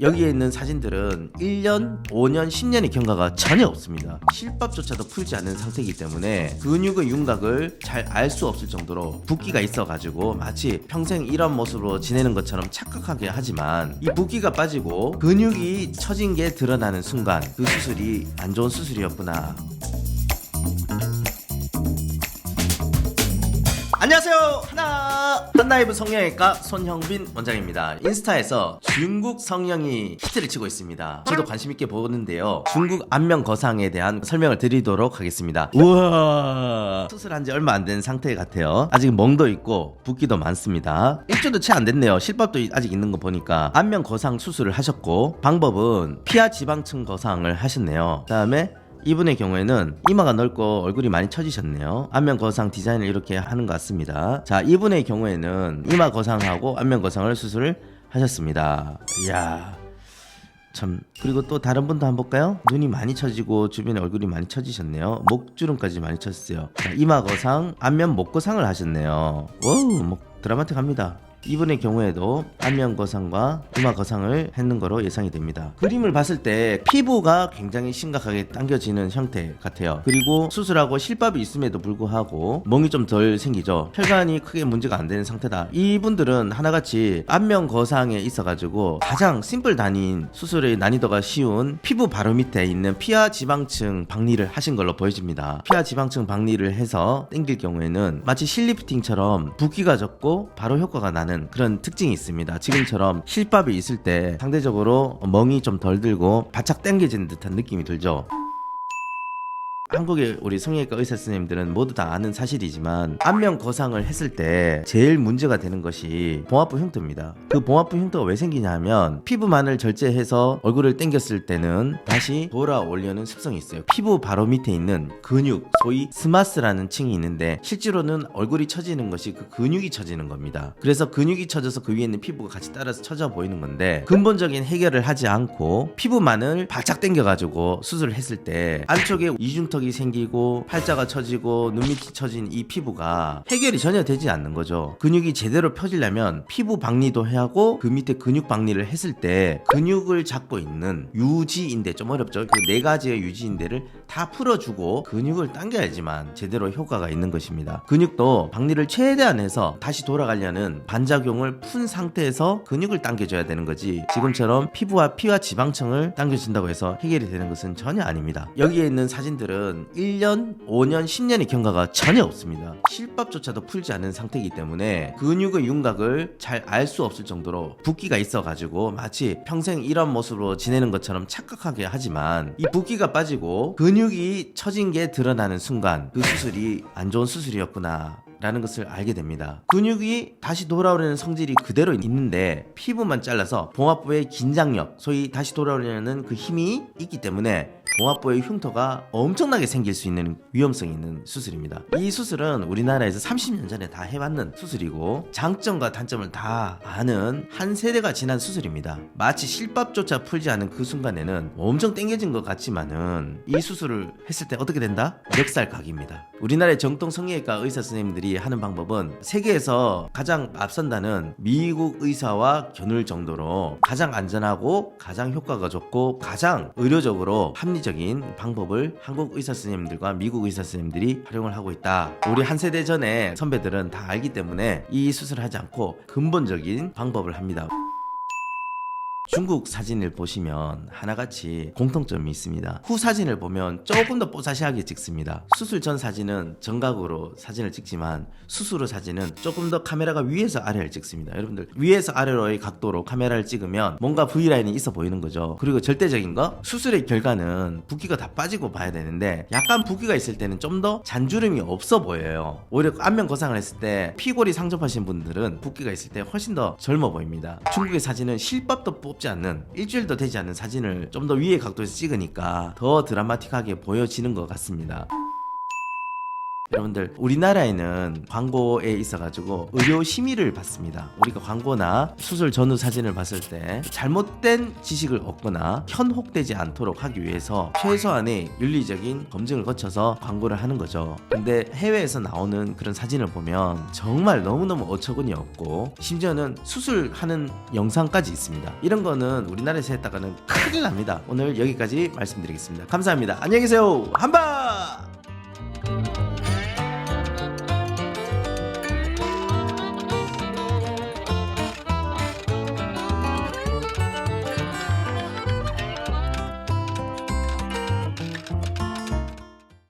여기에 있는 사진들은 1년, 5년, 10년의 경과가 전혀 없습니다. 실밥조차도 풀지 않는 상태이기 때문에 근육의 윤곽을 잘 알 수 없을 정도로 붓기가 있어가지고 마치 평생 이런 모습으로 지내는 것처럼 착각하게 하지만, 이 붓기가 빠지고 근육이 처진 게 드러나는 순간 그 수술이 안 좋은 수술이었구나. 안녕하세요. 한나이브 성형외과 손형빈 원장입니다. 인스타에서 중국 성형이 히트를 치고 있습니다. 저도 관심있게 보는데요, 중국 안면 거상에 대한 설명을 드리도록 하겠습니다. 우와, 수술한 지 얼마 안 된 상태 같아요. 아직 멍도 있고 붓기도 많습니다. 일주일도 채 안 됐네요. 실밥도 아직 있는 거 보니까. 안면 거상 수술을 하셨고, 방법은 피하 지방층 거상을 하셨네요. 그 다음에 이분의 경우에는 이마가 넓고 얼굴이 많이 처지셨네요. 안면 거상 디자인을 이렇게 하는 것 같습니다. 자, 이분의 경우에는 이마 거상하고 안면 거상을 수술을 하셨습니다. 이야, 참. 그리고 또 다른 분도 한번 볼까요? 눈이 많이 처지고 주변에 얼굴이 많이 처지셨네요. 목주름까지 많이 쳤어요. 자, 이마 거상, 안면 목 거상을 하셨네요. 와우, 뭐 드라마틱합니다. 이분의 경우에도 안면 거상과 이마 거상을 했는 거로 예상이 됩니다. 그림을 봤을 때 피부가 굉장히 심각하게 당겨지는 형태 같아요. 그리고 수술하고 실밥이 있음에도 불구하고 멍이 좀 덜 생기죠. 혈관이 크게 문제가 안 되는 상태다. 이분들은 하나같이 안면 거상에 있어가지고 가장 심플 단위인 수술의 난이도가 쉬운 피부 바로 밑에 있는 피하 지방층 박리를 하신 걸로 보여집니다. 피하 지방층 박리를 해서 당길 경우에는 마치 실리프팅처럼 붓기가 적고 바로 효과가 나는 그런 특징이 있습니다. 지금처럼 실밥이 있을 때 상대적으로 멍이 좀 덜 들고 바짝 당겨지는 듯한 느낌이 들죠. 한국의 우리 성형외과 의사 선생님들은 모두 다 아는 사실이지만, 안면 거상을 했을 때 제일 문제가 되는 것이 봉합부 흉터입니다. 그 봉합부 흉터가 왜 생기냐 하면, 피부만을 절제해서 얼굴을 당겼을 때는 다시 돌아오려는 습성이 있어요. 피부 바로 밑에 있는 근육, 소위 스마스라는 층이 있는데, 실제로는 얼굴이 처지는 것이 그 근육이 처지는 겁니다. 그래서 근육이 처져서 그 위에 있는 피부가 같이 따라서 처져 보이는 건데, 근본적인 해결을 하지 않고 피부만을 바짝 당겨가지고 수술을 했을 때 안쪽에 이중턱 이 생기고 팔자가 처지고 눈밑이 처진 이 피부가 해결이 전혀 되지 않는 거죠. 근육이 제대로 펴지려면 피부 박리도 해야 하고, 그 밑에 근육 박리를 했을 때 근육을 잡고 있는 유지인대, 좀 어렵죠. 그 네 가지의 유지인대를 다 풀어주고 근육을 당겨야지만 제대로 효과가 있는 것입니다. 근육도 박리를 최대한 해서 다시 돌아가려는 반작용을 푼 상태에서 근육을 당겨줘야 되는 거지, 지금처럼 피부와 피와 지방층을 당겨준다고 해서 해결이 되는 것은 전혀 아닙니다. 여기에 있는 사진들은 1년, 5년, 10년의 경과가 전혀 없습니다. 실밥조차도 풀지 않은 상태이기 때문에 근육의 윤곽을 잘 알 수 없을 정도로 붓기가 있어가지고 마치 평생 이런 모습으로 지내는 것처럼 착각하게 하지만, 이 붓기가 빠지고 근육이 처진 게 드러나는 순간 그 수술이 안 좋은 수술이었구나 라는 것을 알게 됩니다. 근육이 다시 돌아오려는 성질이 그대로 있는데 피부만 잘라서 봉합부의 긴장력, 소위 다시 돌아오려는 그 힘이 있기 때문에 봉합부의 흉터가 엄청나게 생길 수 있는 위험성이 있는 수술입니다. 이 수술은 우리나라에서 30년 전에 다 해봤는 수술이고, 장점과 단점을 다 아는 한 세대가 지난 수술입니다. 마치 실밥조차 풀지 않은 그 순간에는 엄청 땡겨진 것 같지만은, 이 수술을 했을 때 어떻게 된다? 멱살각입니다. 우리나라의 정통 성형외과 의사 선생님들이 하는 방법은 세계에서 가장 앞선다는 미국 의사와 겨눌 정도로 가장 안전하고 가장 효과가 좋고 가장 의료적으로 합리적인 방법을 한국 의사 선생님들과 미국 의사 선생님들이 활용을 하고 있다. 우리 한 세대 전에 선배들은 다 알기 때문에 이 수술을 하지 않고 근본적인 방법을 합니다. 중국 사진을 보시면 하나같이 공통점이 있습니다. 후 사진을 보면 조금 더 뽀사시하게 찍습니다. 수술 전 사진은 정각으로 사진을 찍지만, 수술 후 사진은 조금 더 카메라가 위에서 아래를 찍습니다. 여러분들, 위에서 아래로의 각도로 카메라를 찍으면 뭔가 V라인이 있어 보이는 거죠. 그리고 절대적인 거, 수술의 결과는 붓기가 다 빠지고 봐야 되는데, 약간 붓기가 있을 때는 좀 더 잔주름이 없어 보여요. 오히려 안면 거상을 했을 때 피골이 상접하신 분들은 붓기가 있을 때 훨씬 더 젊어 보입니다. 중국의 사진은 실밥도 뽑지 않는, 일주일도 되지 않는 사진을 좀 더 위의 각도에서 찍으니까 더 드라마틱하게 보여지는 것 같습니다. 여러분들 우리나라에는 광고에 있어가지고 의료 심의를 받습니다. 우리가 광고나 수술 전후 사진을 봤을 때 잘못된 지식을 얻거나 현혹되지 않도록 하기 위해서 최소한의 윤리적인 검증을 거쳐서 광고를 하는 거죠. 근데 해외에서 나오는 그런 사진을 보면 정말 너무너무 어처구니 없고 심지어는 수술하는 영상까지 있습니다. 이런 거는 우리나라에서 했다가는 큰일 납니다. 오늘 여기까지 말씀드리겠습니다. 감사합니다. 안녕히 계세요. 한방.